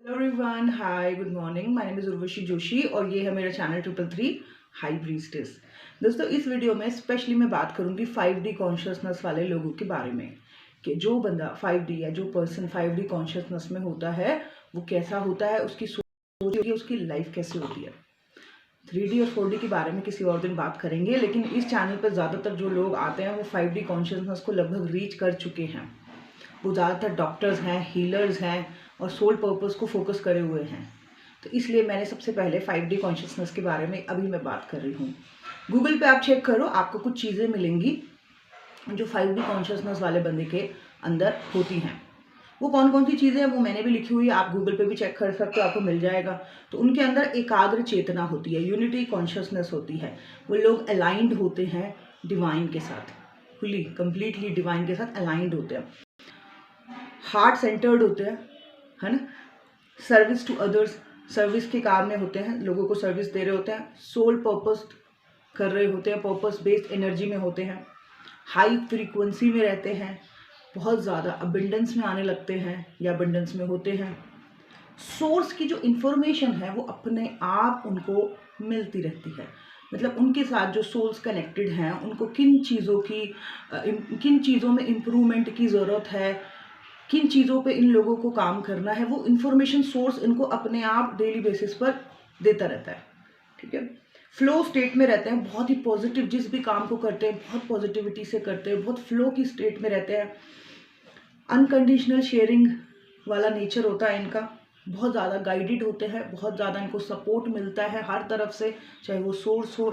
Hello everyone, hi, good morning. My name is Urvashi Joshi और ये है मेरा चैनल 333 हाई प्रीस्टेस। दोस्तों, इस वीडियो में स्पेशली मैं बात करूंगी 5D कॉन्शियसनेस वाले लोगों के बारे में कि जो बंदा 5D या जो पर्सन 5D कॉन्शियसनेस में होता है वो कैसा होता है, उसकी सोच, उसकी लाइफ कैसे होती है। 3D और 4D के बारे में किसी और दिन बात करेंगे, लेकिन इस चैनल पर ज़्यादातर जो लोग आते हैं वो 5D कॉन्शियसनेस को लगभग रीच कर चुके हैं। वो ज़्यादातर डॉक्टर्स हैं, हीलर्स हैं और सोल पर्पस को फोकस करे हुए हैं। तो इसलिए मैंने सबसे पहले 5D कॉन्शियसनेस के बारे में अभी मैं बात कर रही हूँ। गूगल पे आप चेक करो, आपको कुछ चीज़ें मिलेंगी जो 5D कॉन्शियसनेस वाले बंदे के अंदर होती हैं। वो कौन कौन सी चीज़ें हैं वो मैंने भी लिखी हुई है, आप गूगल पे भी चेक कर सकते हो, आपको मिल जाएगा। तो उनके अंदर एकाग्र चेतना होती है, यूनिटी कॉन्शियसनेस होती है। वो लोग अलाइंड होते हैं डिवाइन के साथ, फुली कंप्लीटली डिवाइन के साथ अलाइंड होते हैं। हार्ट सेंटर्ड होते हैं, है ना। सर्विस टू अदर्स, सर्विस के काम में होते हैं, लोगों को सर्विस दे रहे होते हैं। सोल पर्पस कर रहे होते हैं, पर्पस बेस्ड एनर्जी में होते हैं। हाई फ्रीक्वेंसी में रहते हैं, बहुत ज़्यादा अबंडेंस में आने लगते हैं या अबंडेंस में होते हैं। सोर्स की जो इंफॉर्मेशन है वो अपने आप उनको मिलती रहती है। मतलब उनके साथ जो सोल्स कनेक्टेड हैं उनको किन चीज़ों में इम्प्रूवमेंट की ज़रूरत है, किन चीज़ों पे इन लोगों को काम करना है, वो इन्फॉर्मेशन सोर्स इनको अपने आप डेली बेसिस पर देता रहता है। ठीक है, फ्लो स्टेट में रहते हैं, बहुत ही पॉजिटिव, जिस भी काम को करते हैं बहुत पॉजिटिविटी से करते हैं, बहुत फ्लो की स्टेट में रहते हैं। अनकंडीशनल शेयरिंग वाला नेचर होता है इनका, बहुत ज़्यादा गाइडेड होते हैं, बहुत ज़्यादा इनको सपोर्ट मिलता है हर तरफ से, चाहे वो सोर्स हो,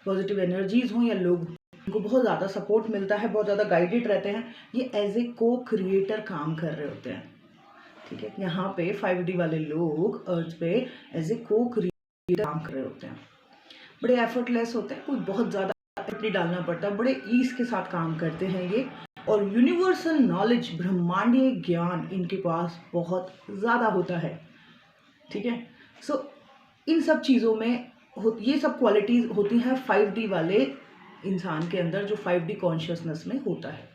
पॉजिटिव एनर्जीज हो या लोग, इनको बहुत ज़्यादा सपोर्ट मिलता है, बहुत ज़्यादा गाइडेड रहते हैं। ये एज ए को क्रिएटर काम कर रहे होते हैं। ठीक है, यहाँ पे 5D वाले लोग अर्थ पे एज ए को क्रिएटर काम कर रहे होते हैं। बड़े एफर्टलेस होते हैं, कोई बहुत ज़्यादा एफर्ट नहीं डालना पड़ता, बड़े ईज के साथ काम करते हैं ये। और यूनिवर्सल नॉलेज, ब्रह्मांडीय ज्ञान इनके पास बहुत ज़्यादा होता है। ठीक है, सो इन सब चीज़ों में ये सब क्वालिटीज़ होती हैं 5D वाले इंसान के अंदर, जो 5D कॉन्शियसनेस में होता है।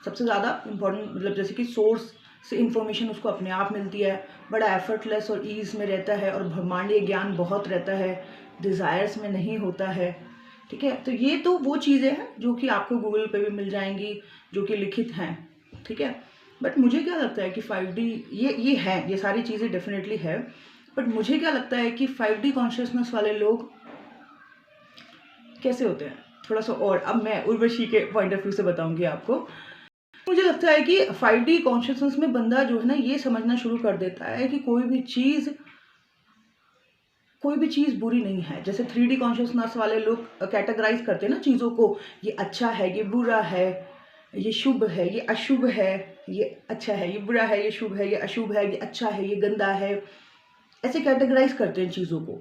सबसे ज़्यादा इम्पोर्टेंट, मतलब जैसे कि सोर्स से इंफॉर्मेशन उसको अपने आप मिलती है, बड़ा एफर्टलेस और ईज में रहता है, और ब्रह्मांडीय ज्ञान बहुत रहता है, डिज़ायर्स में नहीं होता है। ठीक है, तो ये तो वो चीज़ें हैं जो कि आपको गूगल पे भी मिल जाएंगी, जो कि लिखित हैं। ठीक है, बट मुझे क्या लगता है कि 5D ये है, ये सारी चीज़ें डेफिनेटली है, बट मुझे क्या लगता है कि 5D कॉन्शियसनेस वाले लोग कैसे होते हैं, थोड़ा सा और अब मैं उर्वशी के पॉइंट ऑफ व्यू से बताऊंगी आपको। मुझे लगता है कि 5D कॉन्शियसनेस में बंदा जो है ना ये समझना शुरू कर देता है कि कोई भी चीज़ बुरी नहीं है। जैसे 3D कॉन्शियसनेस वाले लोग कैटेगराइज करते हैं ना चीज़ों को, ये अच्छा है, ये बुरा है, ये शुभ है, ये अशुभ है, ये अच्छा है, ये बुरा है, ये शुभ है, ये अशुभ है, ये अच्छा है, ये गंदा है, ऐसे कैटेगराइज करते हैं चीज़ों को।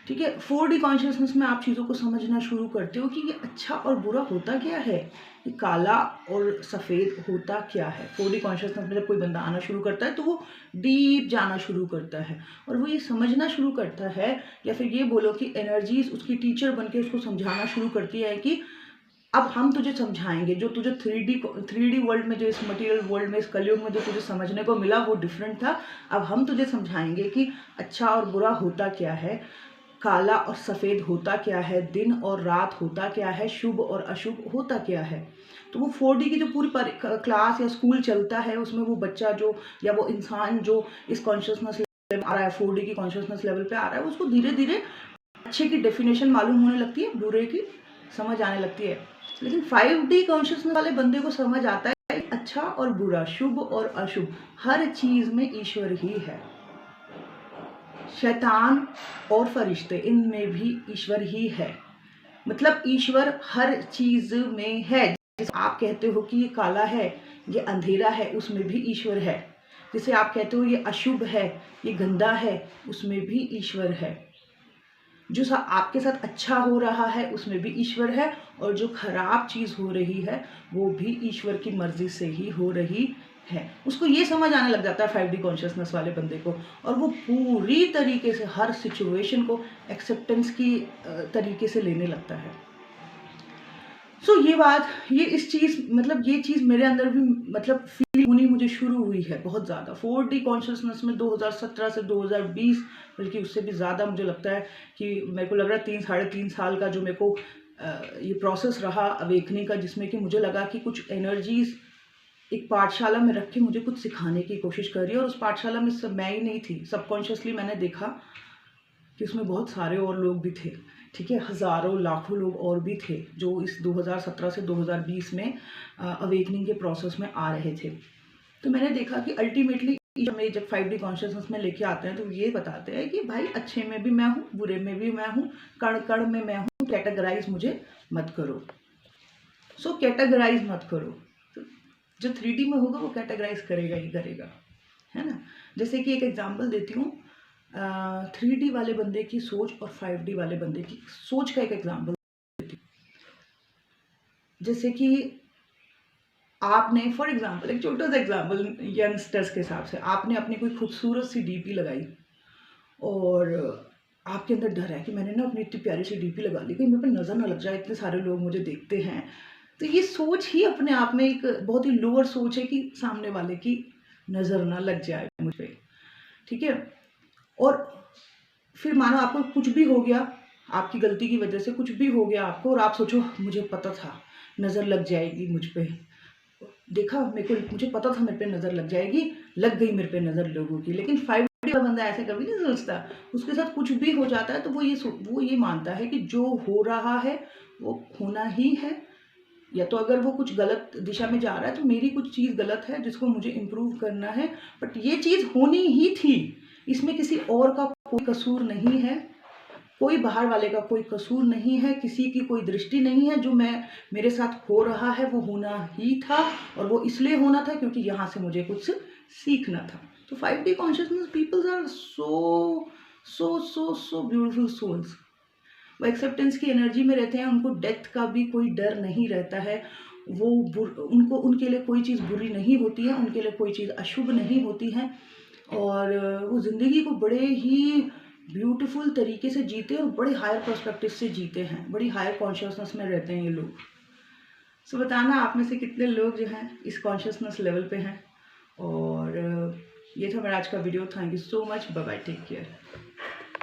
ठीक है, 4D कॉन्शियसनेस में आप चीज़ों को समझना शुरू करते हो कि ये अच्छा और बुरा होता क्या है, ये काला और सफ़ेद होता क्या है। 4D कॉन्शियसनेस में जब कोई बंदा आना शुरू करता है तो वो डीप जाना शुरू करता है, और वो ये समझना शुरू करता है, या फिर ये बोलो कि एनर्जीज उसकी टीचर बन के उसको समझाना शुरू करती है कि अब हम तुझे समझाएंगे, जो तुझे 3D वर्ल्ड में, जो इस मटेरियल वर्ल्ड में, इस कलयुग में जो तुझे समझने को मिला वो डिफरेंट था। अब हम तुझे समझाएंगे कि अच्छा और बुरा होता क्या है, काला और सफ़ेद होता क्या है, दिन और रात होता क्या है, शुभ और अशुभ होता क्या है। तो वो 4D की जो पूरी क्लास या स्कूल चलता है, उसमें वो बच्चा जो, या वो इंसान जो इस कॉन्शियसनेस लेवल आ रहा है, 4D की कॉन्शियसनेस लेवल पे आ रहा है, उसको धीरे धीरे अच्छे की डेफिनेशन मालूम होने लगती है, बुरे की समझ आने लगती है। लेकिन 5D कॉन्शियसनेस वाले बंदे को समझ आता है अच्छा और बुरा, शुभ और अशुभ, हर चीज में ईश्वर ही है। शैतान और फरिश्ते, इनमें भी ईश्वर ही है। मतलब ईश्वर हर चीज में है। जैसे आप कहते हो कि ये काला है, ये अंधेरा है, उसमें भी ईश्वर है। जैसे आप कहते हो ये अशुभ है, ये गंदा है, उसमें भी ईश्वर है। जो आपके साथ अच्छा हो रहा है उसमें भी ईश्वर है, और जो खराब चीज़ हो रही है वो भी ईश्वर की मर्जी से ही हो रही है। उसको ये समझ आने लग जाता है 5D कॉन्शियसनेस वाले बंदे को, और वो पूरी तरीके से हर सिचुएशन को एक्सेप्टेंस की तरीके से लेने लगता है। सो ये बात, ये इस चीज़ मतलब ये चीज़ मेरे अंदर भी मतलब फील होनी मुझे शुरू हुई है बहुत ज़्यादा। 4D कॉन्शियसनेस में 2017 से 2020, बल्कि उससे भी ज़्यादा मुझे लगता है कि मेरे को लग रहा है 3 साढ़े 3 साल का जो मेरे को ये प्रोसेस रहा अवेकनिंग का, जिसमें कि मुझे लगा कि कुछ एनर्जीज़ एक पाठशाला में रख के मुझे कुछ सिखाने की कोशिश कर रही है, और उस पाठशाला में सब मैं ही नहीं थी। सबकॉन्शियसली मैंने देखा कि उसमें बहुत सारे और लोग भी थे, ठीक है, हज़ारों लाखों लोग और भी थे जो इस 2017 से 2020 में अवेकनिंग के प्रोसेस में आ रहे थे। तो मैंने देखा कि अल्टीमेटली हमें जब 5D कॉन्शियसनेस में लेके आते हैं तो ये बताते हैं कि भाई अच्छे में भी मैं हूँ, बुरे में भी मैं हूँ, कण कण में मैं हूँ, कैटेगराइज मुझे मत करो। सो कैटेगराइज मत करो। तो जो 3D में होगा वो कैटेगराइज करेगा ही करेगा, है ना। जैसे कि एक एग्जांपल देती हूँ, 3D वाले बंदे की सोच और 5D वाले बंदे की सोच का एक एग्जांपल देती हूँ। जैसे कि आपने फॉर एग्जांपल, एक छोटा सा एग्जांपल यंगस्टर्स के हिसाब से, आपने अपनी कोई खूबसूरत सी डीपी लगाई और आपके अंदर डर है कि मैंने ना अपनी इतनी प्यारी सी डीपी लगा ली, कहीं मेरे पे नज़र ना लग जाए, इतने सारे लोग मुझे देखते हैं। तो ये सोच ही अपने आप में एक बहुत ही लोअर सोच है कि सामने वाले की नज़र ना लग जाए मुझ पे, ठीक है। और फिर मानो आपको कुछ भी हो गया, आपकी गलती की वजह से कुछ भी हो गया आपको, और आप सोचो मुझे पता था नज़र लग जाएगी मुझ पे, देखा मेरे को, मुझे पता था मेरे पे नज़र लग जाएगी, लग गई मेरे पे नज़र लोगों की। लेकिन 5D का बंदा ऐसे कभी नहीं सोचता, उसके साथ कुछ भी हो जाता है तो वो ये मानता है कि जो हो रहा है वो होना ही है, या तो अगर वो कुछ गलत दिशा में जा रहा है तो मेरी कुछ चीज़ गलत है जिसको मुझे इम्प्रूव करना है, बट ये चीज़ होनी ही थी, इसमें किसी और का कोई कसूर नहीं है, कोई बाहर वाले का कोई कसूर नहीं है, किसी की कोई दृष्टि नहीं है, जो मेरे साथ हो रहा है वो होना ही था, और वो इसलिए होना था क्योंकि यहाँ से मुझे कुछ सीखना था। तो 5D consciousness peoples are so so so so beautiful souls. वो एक्सेप्टेंस की एनर्जी में रहते हैं, उनको डेथ का भी कोई डर नहीं रहता है, वो उनको उनके लिए कोई चीज़ बुरी नहीं होती है, उनके लिए कोई चीज़ अशुभ नहीं होती है, और वो ज़िंदगी को बड़े ही ब्यूटीफुल तरीके से जीते हैं और बड़े हायर पर्सपेक्टिव से जीते हैं, बड़ी हायर कॉन्शियसनेस में रहते हैं ये लोग। सो बताना आप में से कितने लोग जो हैं इस कॉन्शियसनेस लेवल पे हैं। और ये था मेरा आज का video. Thank you so much, bye bye, take care.